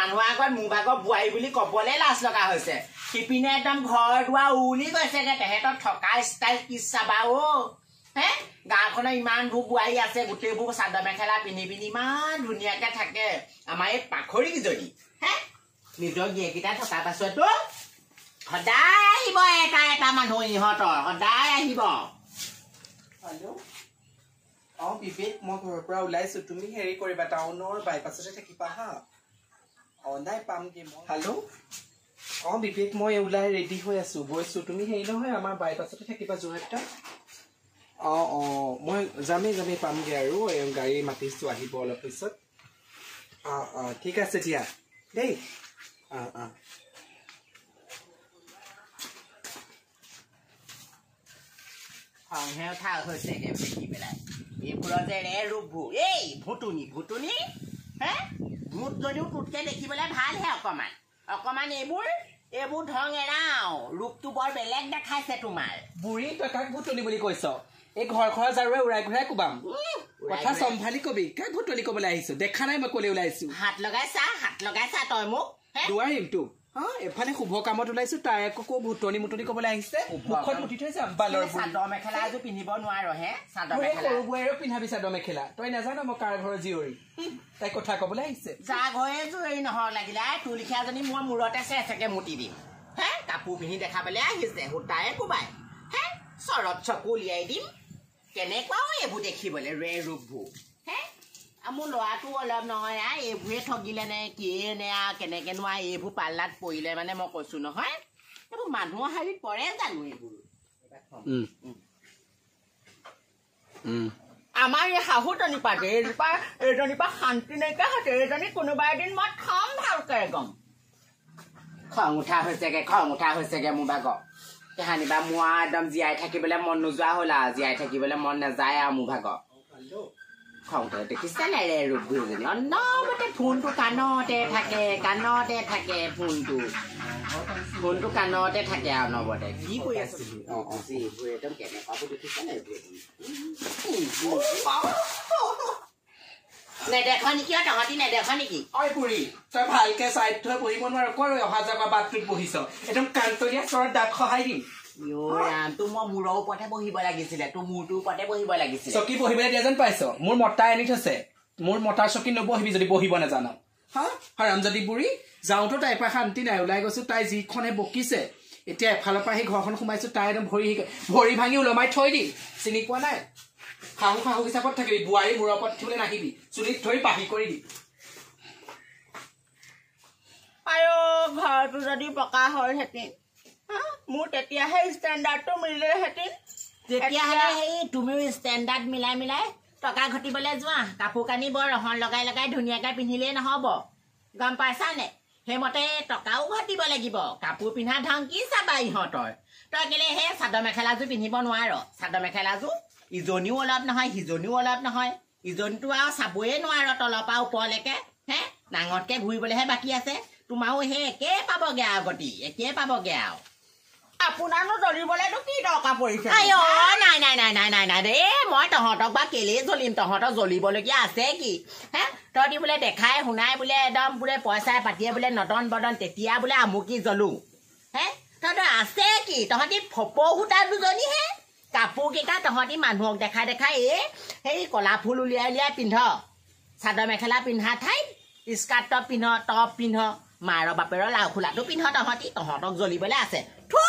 মানুহ আগত মোৰ ভাগৰ বোৱাৰী বুলি কবলে লাজ লগা হৈছে সিপিনে একদম ঘৰ দুৱাৰ উলি গৈছে যে তেহেঁতৰ থকা ষ্টাইল কি চাবা অ হে গাঁওখনৰ ইমানবোৰ বোৱাৰী আছে গোটেইবোৰ চাদৰ মেখেলা পিন্ধি পিন্ধি ইমান ধুনীয়াকে থাকে আমাৰ এই পাখৰি কিজনী হে নিজৰ গিয়েকেইটা থকা পাছতো সদায় আহিব এটা এটা মানুহ ইহঁতৰ সদায় আহিব হেল্ল' বিবেক মই ঘৰৰ পৰা ওলাইছো তুমি হেৰি কৰিবা টাউনৰ বাইপাছতে থাকিবা হা নাই পামগে মই হেল্ল' বিবেক মই ওলাই ৰেডি হৈ আছো গৈছো তুমি হেৰি নহয় আমাৰ বাইপাছতে থাকিবা যোৰহাটত মই যামেই পামগে আৰু গাড়ী মাতিছো আহিব অলপ পিছত ঠিক আছে দিয়া দেই খংহে উঠা হৈছে দেখি পেলাই এইবোৰৰ যে ৰে ৰূপবোৰ এই ভুতুনি হে ভূত যদিও তোতকে দেখিবলৈ ভালহে অকমান এইবোৰ ধং এৰাও ৰূপটো বৰ বেলেগ দেখাইছে তোমাৰ বুঢ়ী তই কাক ভুতুনি বুলি কৈছ এই ঘৰ জাৰুৱে উৰাই ঘূৰাই কোবাম কথা চম্ভালি কবি কাক ভুতুনি কবলৈ আহিছো দেখা নাই মই কলে ওলাইছো হাত লগাইছা তই মোক নোৱাৰিম তোক এফালে শুভ কামত ওলাইছো তাই আকৌ ভুতনি মুতনি কবলৈ আহিছে মুখত মুঠি থৈ যাম বালৰ চাদৰ মেখেলা এযোৰ পিন্ধিব নোৱাৰো হে চাদৰ মেখেলা সৰু বোৱাৰীও পিন্ধাবি চাদৰ মেখেলা তই নাজানো মই কাৰ ঘৰৰ জীয়ৰী তাই কথা কবলৈ আহিছে যা ঘৰে জীয়ৰী নহয় লাগিলে তোৰ লিখিয়াজনী মই মূৰতে চেচেকে মুতি দিম হে কাপোৰ পিন্ধি দেখাবলৈ আহিছে সূতাৰে কোবাই হে চৰত চকু উলিয়াই দিম কেনেকুৱাও এইবোৰ দেখিবলৈ ৰে ৰূপবোৰ হে মোৰ ল'ৰাটো অলপ নহয় এইবোৰে ঠগিলে নে কিয়ে নে কেনেকে নোৱা এইবোৰ পাল্লাত পৰিলে মানে মই কৈছো নহয় এইবোৰ মানুহৰ হাৰিত পৰে জানো এইবোৰ আমাৰ এই শাহুজনী পাতে এইজনীপা শান্তি নাইকিয়া হৈছে এইজনী কোনোবা এদিন মই থম ভালকে একদম খং উঠা হৈছেগে মোৰ ভাগৰ কাহানিবা মোৰ একদম জীয়াই থাকিবলৈ মন নোযোৱা হ'ল আৰু জীয়াই থাকিবলৈ মন নাযায় আৰু মোৰ ভাগৰ খংটো দেখিছে নাই ৰে ৰূপগুৰিজনী অনবৰতে ফোনটো কাণতে থাকে ফোনটো কাণতে থাকে আৰু অনবৰতে কি কৰি আছে এইবোৰ একদম কেনেকুৱাবোৰ দেখিছে নাই নেদেখ নেকি তহঁতি নেদেখ নেকি বুঢ়ী তই ভালকে চাই থৈ বহিব নোৱাৰ কৰ অহা যোৱা বাটটোত বহিছ একদম কাণতলীয়া চৰত দাঁত সহাই দিম তোৰ মই মূৰৰ ওপৰতে বহিব লাগিছিলে তোৰ মূৰটোৰ ওপৰতে বহিব লাগিছিলে চকী বহিবলৈ দিয়া যেন পাইছ মোৰ মতা আনি থৈছে মোৰ মতাৰ চকী নবহিবি যদি বহিব নাজানো হাৰামজাদী বুঢ়ী যাওঁতো তাইৰ পৰা শান্তি নাই ওলাই গৈছো তাই যিখনে বকিছে এতিয়া এফালৰ পৰা সেই ঘৰখন সোমাইছো তাই একদম ভৰি ভাঙি ওলমাই থৈ দিম চিনি পোৱা নাই শাহু হিচাপত থাকিবি বোৱাৰী মূৰৰ ওপৰত উঠিবলৈ নাহিবি চুলিত ধৰি পাহি কৰি দিম ঘৰটো যদি পকা হলহেঁতেন মোৰ তেতিয়াহে ষ্টেণ্ডাৰ্ডটো মিলিলেহেঁতেন তেতিয়াহ'লে সেই তুমিও ষ্টেণ্ডাৰ্ড মিলাই টকা ঘটিবলৈ যোৱা কাপোৰ কানি বৰ ৰহণ লগাই ধুনীয়াকৈ পিন্ধিলেই নহ'ব গম পাইছানে সেইমতে টকাও ঘটিব লাগিব কাপোৰ পিন্ধা ঢং কি চাবা ইহঁতৰ তই কেলে সেই চাদৰ মেখেলাযোৰ পিন্ধিব নোৱাৰ চাদৰ মেখেলাযোৰ ইজনীও অলপ নহয় সিজনীও অলপ নহয় ইজনীটো আৰু চাবয়ে নোৱাৰ তলৰ পৰা ওপৰলৈকে হে ডাঙৰকৈ ঘূৰিবলৈহে বাকী আছে তোমাৰো সেই একেই পাবগৈ আৰু গতি একেই পাবগৈ আৰু আপোনাৰনো জ্বলিবলৈনো কি দৰকাৰ পৰিছে নাই দেই মই তহঁতক বা কেলেই জ্বলিম তহঁতক জ্বলিবলগীয়া আছে কি হে তহঁতি বোলে দেখাই শুনাই বোলে একদম বোলে পইচাই পাতিয়ে বোলে নদন বদন তেতিয়া বোলে আমুকি জ্বলো হে তহঁতৰ আছে কি তহঁতি ফপৌ সূতা দুজনীহে কাপোৰ কেইটা তহঁতি মানুহক দেখাই সেই কলা ফুল উলিয়াই পিন্ধ চাদৰ মেখেলা পিন্ধা ঠাইত স্কাৰ্ট টপ পিন্ধ মাৰৰ বাপেৰৰ লাও খোলাটো পিন্ধ তহঁতক জ্বলিবলৈ আছে থু